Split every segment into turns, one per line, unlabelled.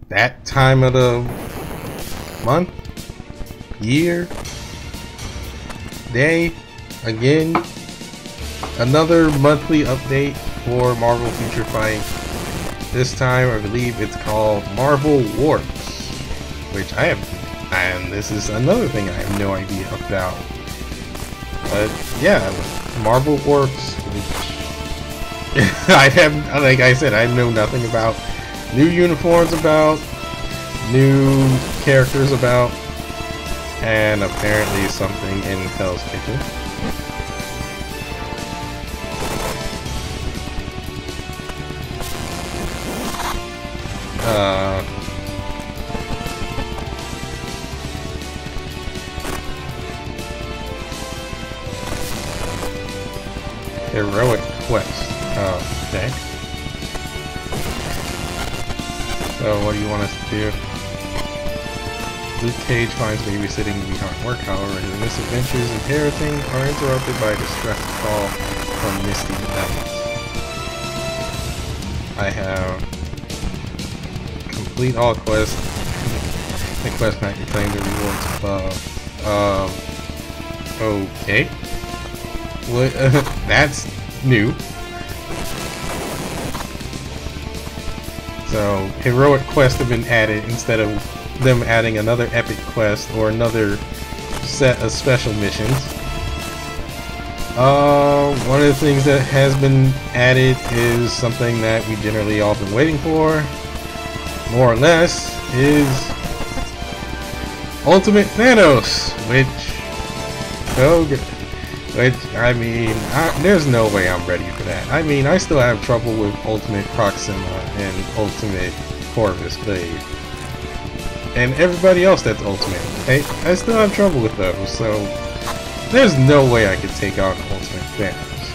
that time of the month, year, day, again, another monthly update for Marvel Future Fight. This time I believe it's called Marvel Warps, which I have, and this is another thing I have no idea about. But yeah, Marvel Warps, which I have, like I said, I know nothing about. New uniforms about, new characters about, and apparently something in Hell's Kitchen. Heroic quest. Oh, okay. So what do you want us to do? Luke Cage finds babysitting to be hard work, however his misadventures and parenting are interrupted by a distress call from Misty Evans. I have complete all quests. The quest might reclaim the rewards above. Okay. What? That's new. So, heroic quests have been added instead of them adding another epic quest or another set of special missions. One of the things that has been added is something that we generally all been waiting for, more or less, is Ultimate Thanos, I mean, there's no way I'm ready for that. I mean, I still have trouble with Ultimate Proxima and Ultimate Corvus Glaive. And everybody else that's Ultimate. I still have trouble with those, so there's no way I could take on Ultimate Thanos.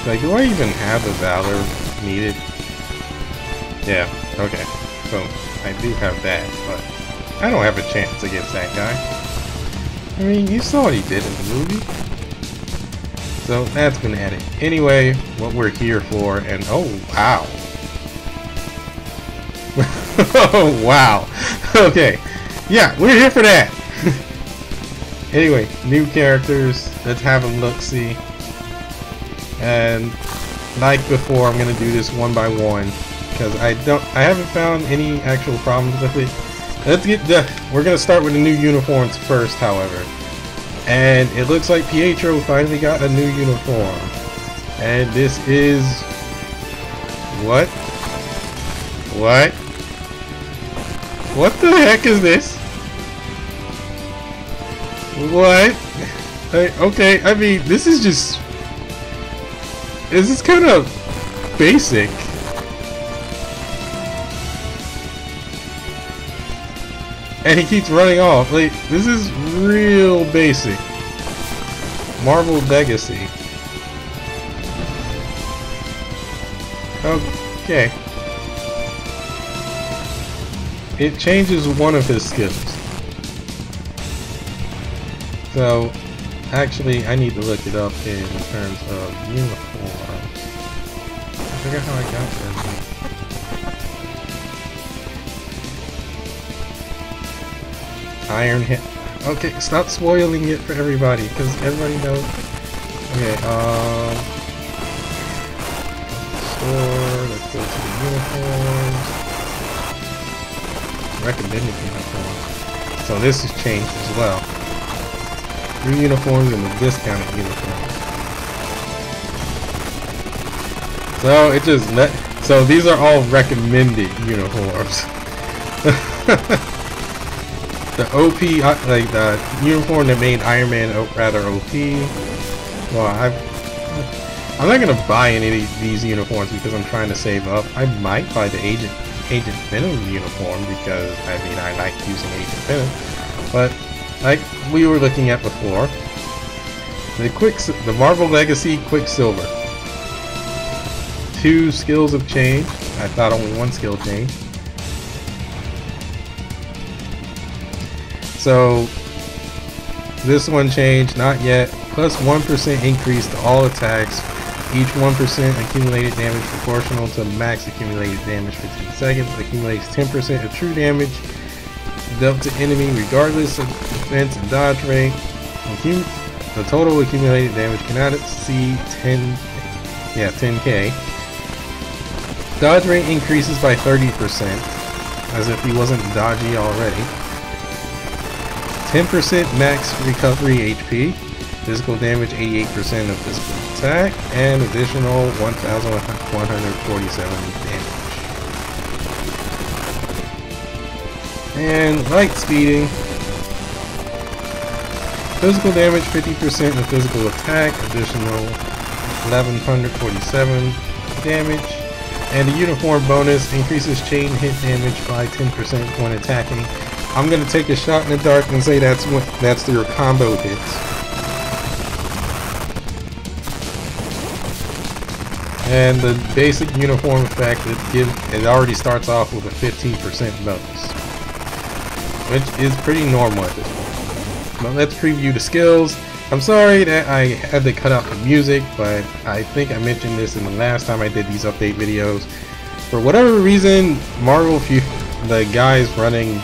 Like, do I even have the Valor needed? Yeah, okay. So, I do have that, but I don't have a chance against that guy. I mean, you saw what he did in the movie. So that's been added. Anyway, what we're here for, and oh wow. Oh wow. Okay. Yeah, we're here for that. Anyway, new characters. Let's have them look-see. And like before, I'm gonna do this one by one because I haven't found any actual problems with it. We're gonna start with the new uniforms first, however. And it looks like Pietro finally got a new uniform. And this is what? What? What the heck is this? What? Okay, I mean, this is kind of basic. And he keeps running off. Like, this is real basic. Marvel Legacy. Okay. It changes one of his skills. So, actually, I need to look it up in terms of uniforms. I forget how I got that. Iron Hit. Okay, stop spoiling it for everybody, because everybody knows. Okay, store, let's go to the uniforms. Recommended uniforms. So this has changed as well. New uniforms and the discounted uniforms. So it just so these are all recommended uniforms. The OP, like the uniform that made Iron Man rather OP. Well, I'm not gonna buy any of these uniforms because I'm trying to save up. I might buy the Agent Venom uniform because I mean I like using Agent Venom. But like we were looking at before, the Marvel Legacy Quicksilver. 2 skills have changed. I thought only 1 skill changed. So this one changed, not yet. Plus 1% increase to all attacks Each 1% accumulated damage proportional to max accumulated damage for 10 seconds accumulates 10% of true damage dealt to enemy regardless of defense and dodge rate. The total accumulated damage cannot exceed 10k. Dodge rate increases by 30%, as if he wasn't dodgy already. 10% max recovery HP. Physical damage 88% of physical attack, and additional 1,147 damage. And light speeding. Physical damage 50% of physical attack, additional 1,147 damage. And the uniform bonus increases chain hit damage by 10% when attacking. I'm gonna take a shot in the dark and say that's your combo hits. And the basic uniform effect, it already starts off with a 15% bonus, which is pretty normal at this point. But let's preview the skills. I'm sorry that I had to cut out the music, but I think I mentioned this in the last time I did these update videos. For whatever reason, the guys running,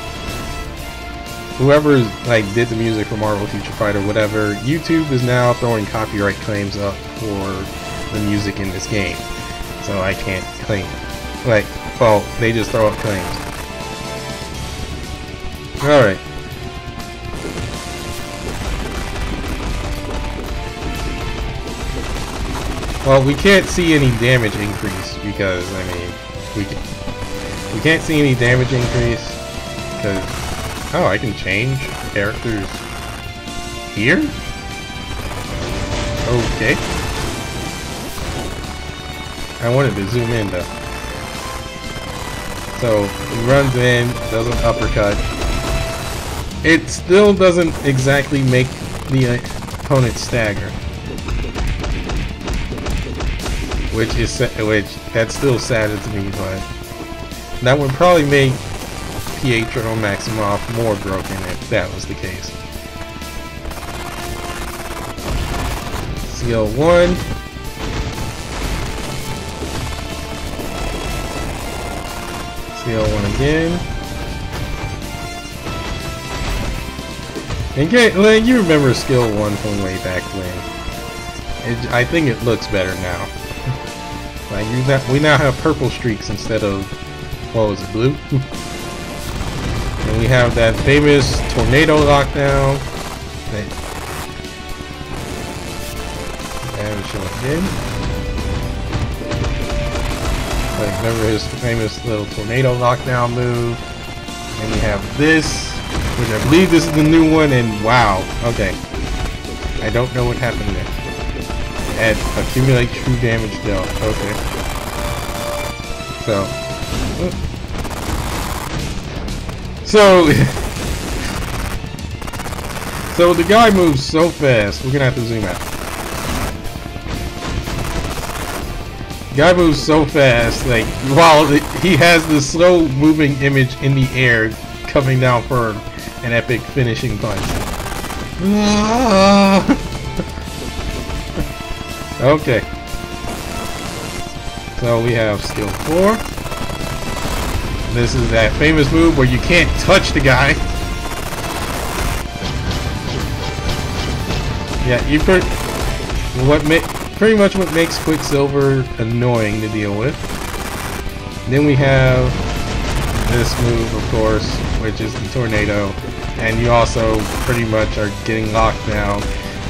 whoever like did the music for Marvel Future Fighter, whatever, YouTube is now throwing copyright claims up for the music in this game, so I can't claim it. Like, well, they just throw up claims. Alright. Well, we can't see any damage increase because, I mean, we can't see any damage increase because, oh, I can change characters here? Okay. I wanted to zoom in though. So he runs in, does an uppercut. It still doesn't exactly make the opponent stagger, which that's still sad to me, but that would probably make Pietro Maximoff more broken if that was the case. CL1. CL1 again. And like, you remember skill 1 from way back when. I think it looks better now. Like we now have purple streaks instead of, what was it, blue? And we have that famous tornado lockdown. And show again. Like, remember his famous little tornado lockdown move. And we have this, which I believe this is the new one, and wow, okay. I don't know what happened there. And accumulate true damage dealt, okay. So the guy moves so fast, we're gonna have to zoom out. Guy moves so fast, like, while he has this slow moving image in the air coming down for an epic finishing punch. Okay. So we have skill 4. This is that famous move where you can't touch the guy. Yeah, pretty much what makes Quicksilver annoying to deal with. Then we have this move, of course, which is the tornado, and you also pretty much are getting locked down.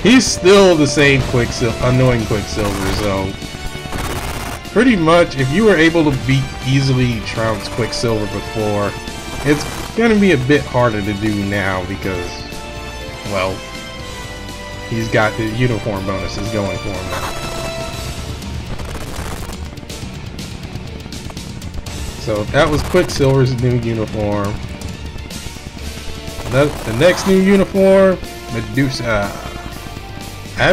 He's still the same annoying Quicksilver, so pretty much if you were able to easily trounce Quicksilver before, it's gonna be a bit harder to do now because, well, he's got the uniform bonuses going for him now. So that was Quicksilver's new uniform. The next new uniform, Medusa. I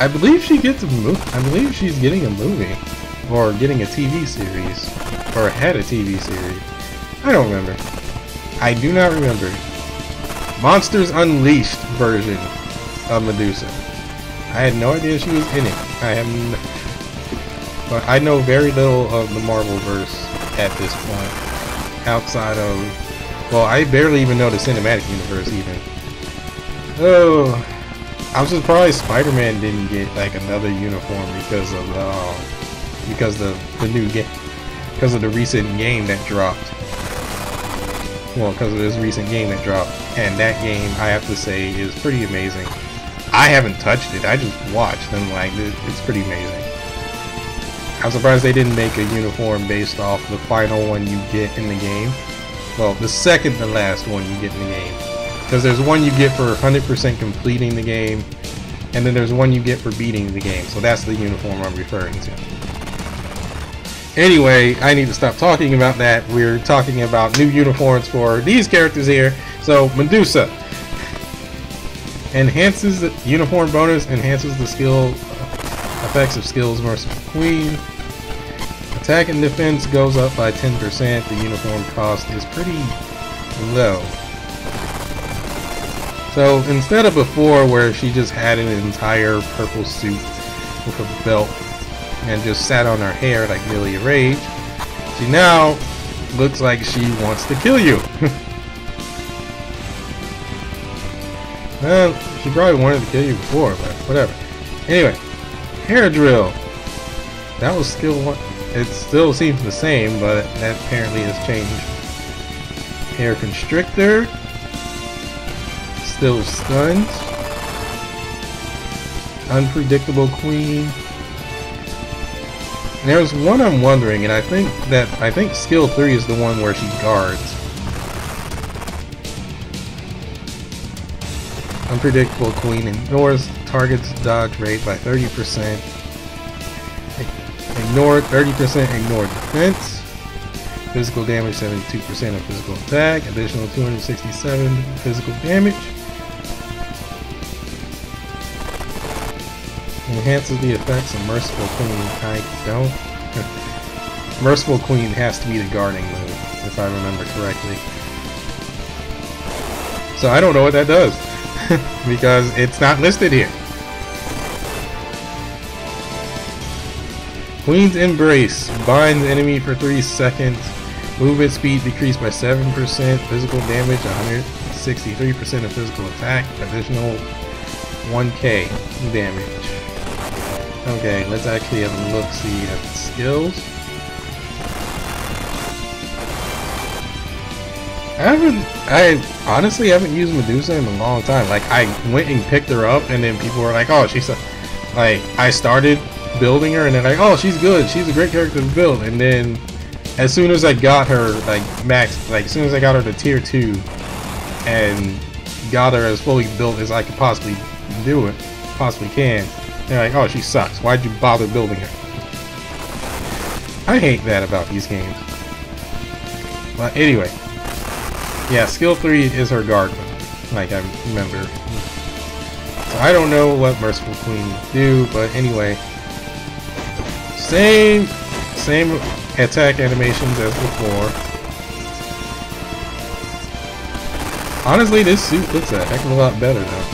believe she gets a movie. I believe she's getting a movie, or getting a TV series, or had a TV series. I don't remember. I do not remember. Monsters Unleashed version of Medusa. I had no idea she was in it. But I know very little of the Marvelverse at this point. Outside of, well, I barely even know the cinematic universe even. Oh, I'm surprised Spider-Man didn't get like another uniform because of the new game, because of the recent game that dropped. Well, because of this recent game that dropped, and that game, I have to say, is pretty amazing. I haven't touched it, I just watched, and like, it's pretty amazing. I'm surprised they didn't make a uniform based off the final one you get in the game. Well, the second to last one you get in the game. Because there's one you get for 100% completing the game, and then there's one you get for beating the game. So that's the uniform I'm referring to. Anyway, I need to stop talking about that. We're talking about new uniforms for these characters here. So, Medusa. Enhances the uniform bonus, enhances the skill effects of skills versus Queen. Attack and defense goes up by 10%. The uniform cost is pretty low. So instead of before where she just had an entire purple suit with a belt and just sat on her hair like Millie Rage, she now looks like she wants to kill you. Well, she probably wanted to kill you before, but whatever. Anyway, hair drill. That was skill 1. It still seems the same, but that apparently has changed. Hair constrictor. Still stuns. Unpredictable queen. And there's one I'm wondering, and I think skill 3 is the one where she guards. Unpredictable queen ignores target's dodge rate by 30%. Ignore 30% ignore defense. Physical damage 72% of physical attack. Additional 267 physical damage. Enhances the effects of Merciful Queen. I don't. Merciful Queen has to be the guarding move, if I remember correctly. So I don't know what that does. Because it's not listed here. Queen's Embrace. Binds enemy for 3 seconds. Movement speed decreased by 7%. Physical damage 163% of physical attack. Additional 1k damage. Okay, let's actually have a look-see at the skills. I honestly haven't used Medusa in a long time. Like, I went and picked her up, and then people were like, oh, she's a... Like, I started building her, and then like, oh, she's good. She's a great character to build. And then, as soon as I got her, like, max... Like, as soon as I got her to tier 2, and got her as fully built as I could possibly do it, possibly can, they're like, oh, she sucks. Why'd you bother building her? I hate that about these games. But anyway. Yeah, skill 3 is her guard move, like I remember. So I don't know what Merciful Queen will do, but anyway. Same attack animations as before. Honestly, this suit looks a heck of a lot better now.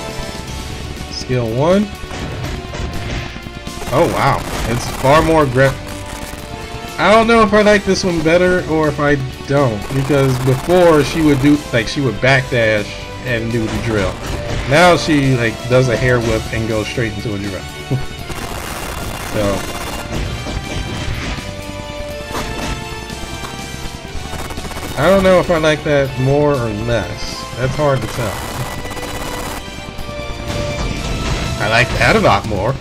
Skill 1. Oh wow, it's far more I don't know if I like this one better or if I don't, because before she would do, like, she would backdash and do the drill. Now she, like, does a hair whip and goes straight into a drill. So I don't know if I like that more or less. That's hard to tell. I like that a lot more.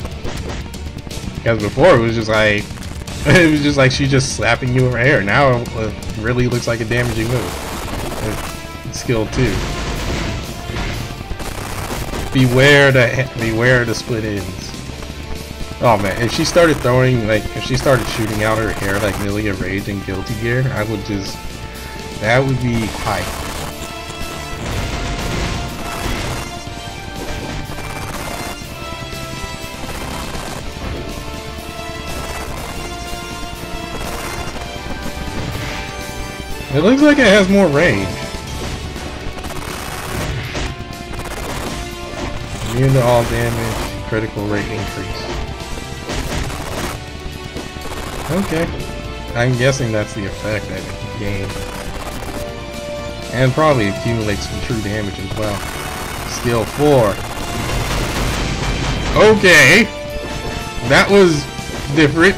Because before it was just like, she's just slapping you in her hair. Now it really looks like a damaging move. It's skill 2. Beware the split ends. Oh man, if she started throwing, like, if she started shooting out her hair like Millie Rage and Guilty Gear, I would just, that would be hype. It looks like it has more range. Immune to all damage. critical rate increase. Okay. I'm guessing that's the effect that it gained. And probably accumulates some true damage as well. Skill 4. Okay! That was different.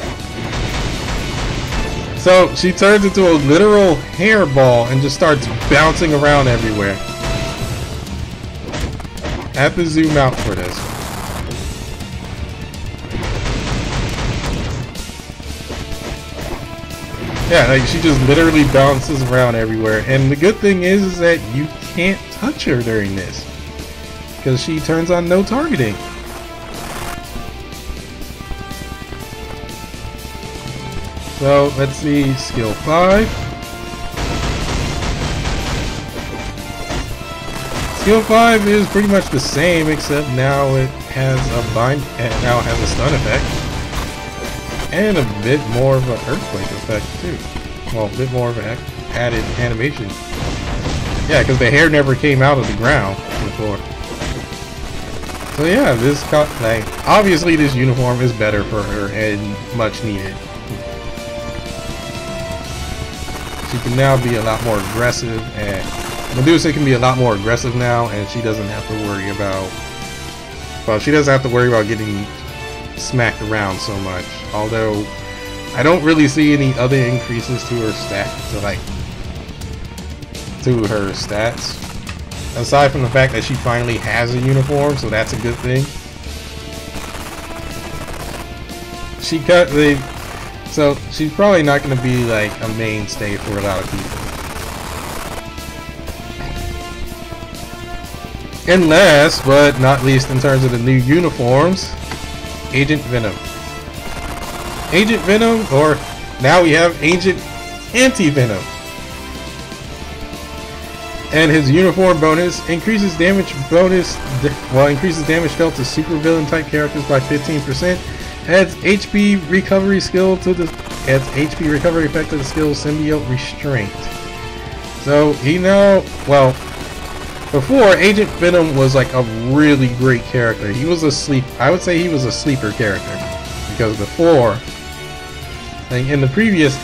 So she turns into a literal hairball and just starts bouncing around everywhere. I have to zoom out for this. Yeah, like she just literally bounces around everywhere. And the good thing is that you can't touch her during this, because she turns on no targeting. So let's see, skill 5. Skill 5 is pretty much the same, except now it has a bind, and now it has a stun effect. And a bit more of an earthquake effect too. Well, a bit more of an added animation. Yeah, because the hair never came out of the ground before. So yeah, this like obviously this uniform is better for her and much needed. She can now be a lot more aggressive, and Medusa can be a lot more aggressive now, and she doesn't have to worry about. Well, she doesn't have to worry about getting smacked around so much. Although I don't really see any other increases to her stats aside from the fact that she finally has a uniform, so that's a good thing. So she's probably not going to be like a mainstay for a lot of people, and last but not least in terms of the new uniforms, Agent Venom. Agent Venom, or now we have Agent Anti-Venom. And his uniform bonus increases damage increases damage dealt to supervillain type characters by 15%. Adds HP recovery skill to the HP recovery effect to the skill Symbiote Restraint. So before, Agent Venom was like a really great character. He was I would say he was a sleeper character, because before, like in the previous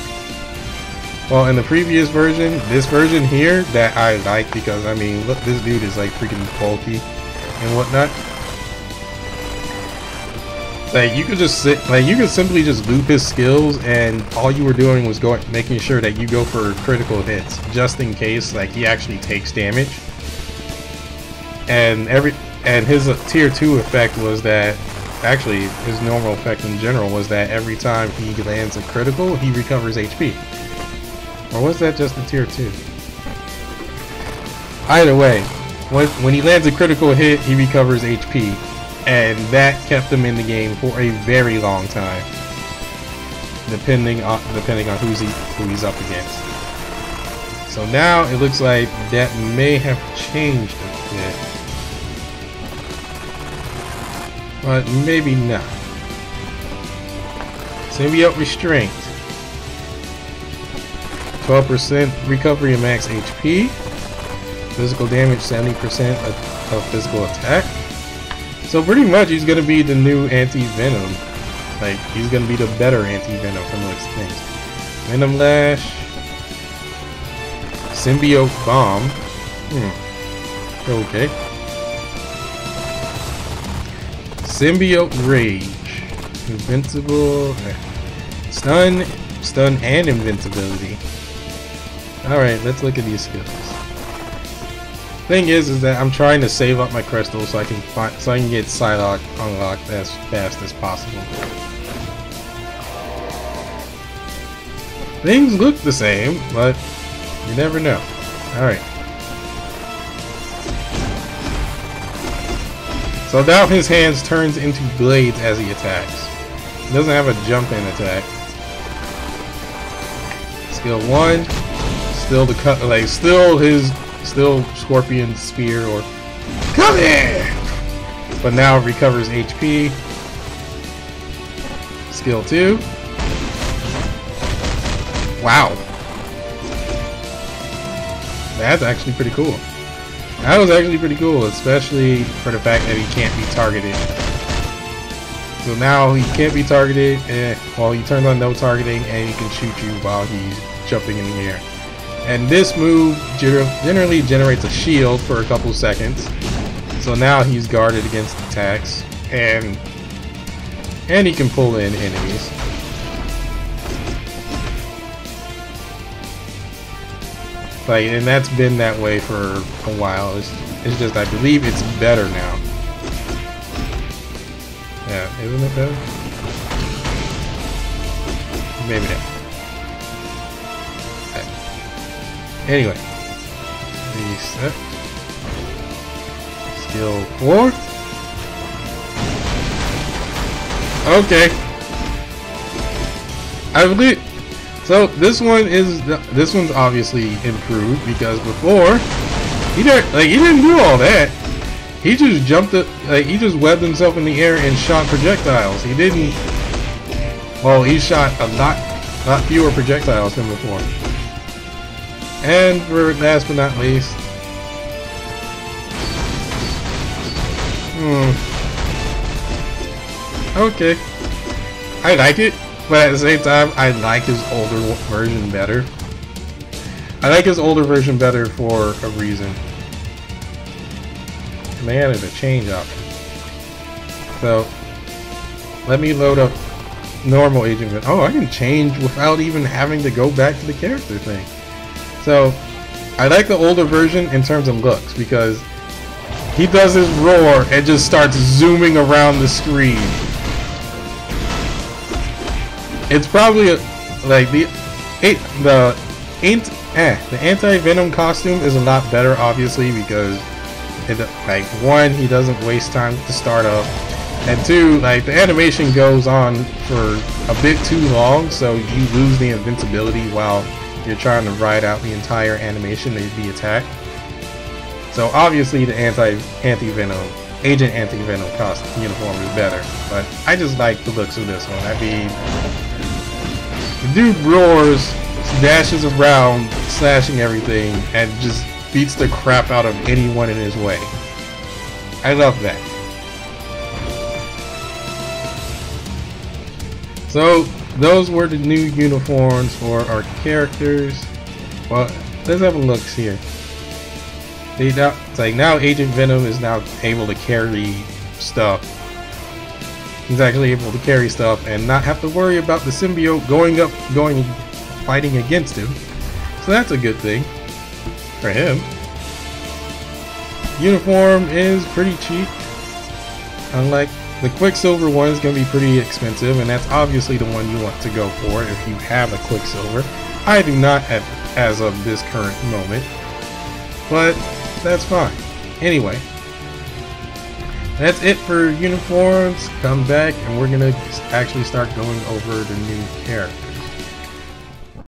version, this version here that I like, because I mean, look, this dude is like freaking bulky and whatnot. Like you could simply just loop his skills, and all you were doing was making sure that you go for critical hits, just in case like he actually takes damage. And his tier 2 effect was that, actually his normal effect in general was that every time he lands a critical, he recovers HP. Or was that just a tier 2? Either way, when he lands a critical hit, he recovers HP, and that kept him in the game for a very long time, depending on who he's up against. So now it looks like that may have changed a bit. But maybe not. Symbiote Restraint. 12% recovery and max HP. Physical damage 70% of physical attack. So pretty much he's gonna be the new Anti-Venom. Like he's gonna be the better Anti-Venom from those things. Venom Lash. Symbiote Bomb. Okay. Symbiote Rage. Invincible. Stun and invincibility. Alright, let's look at these skills. Thing is that I'm trying to save up my crystals so I can get Psylocke unlocked as fast as possible. Things look the same, but you never know. Alright. So now his hands turns into blades as he attacks. He doesn't have a jump in attack. Skill 1, still the cut, like still Scorpion Spear or come here, but now it recovers HP. Skill 2. Wow, that's actually pretty cool. That was actually pretty cool, especially for the fact that he can't be targeted. So now he can't be targeted, and well, he turns on no targeting, and he can shoot you while he's jumping in the air. And this move generally generates a shield for a couple seconds. So now he's guarded against attacks, and he can pull in enemies. Like, and that's been that way for a while. It's just, I believe it's better now. Yeah, isn't it better? Maybe not. Anyway, reset. Skill 4. Okay. I believe. So this one's obviously improved, because before he didn't do all that. He just jumped it, he just webbed himself in the air and shot projectiles. He didn't. Well, he shot a lot fewer projectiles than before. And for last but not least, okay, I like it, but at the same time, I like his older version better. I like his older version better for a reason. And they added a change option. So let me load up normal Agent Venom. Oh, I can change without even having to go back to the character thing. So I like the older version in terms of looks, because he does his roar and just starts zooming around the screen. It's probably like the Anti-Venom costume is a lot better, obviously, because it, like, one, he doesn't waste time to start up, and two, like, the animation goes on for a bit too long, so you lose the invincibility while you're trying to ride out the entire animation of the attack. So obviously the Anti-Venom, Agent Anti-Venom costume uniform is better, but I just like the looks of this one. I mean, the dude roars, dashes around, slashing everything, and just beats the crap out of anyone in his way. I love that. So those were the new uniforms for our characters. Well, let's have a look here. It's like now Agent Venom is now able to carry stuff. He's actually able to carry stuff and not have to worry about the symbiote fighting against him. So that's a good thing for him. Uniform is pretty cheap. Unlike the Quicksilver one, is going to be pretty expensive, and that's obviously the one you want to go for if you have a Quicksilver. I do not as of this current moment, but that's fine. Anyway, that's it for uniforms. Come back and we're going to actually start going over the new characters.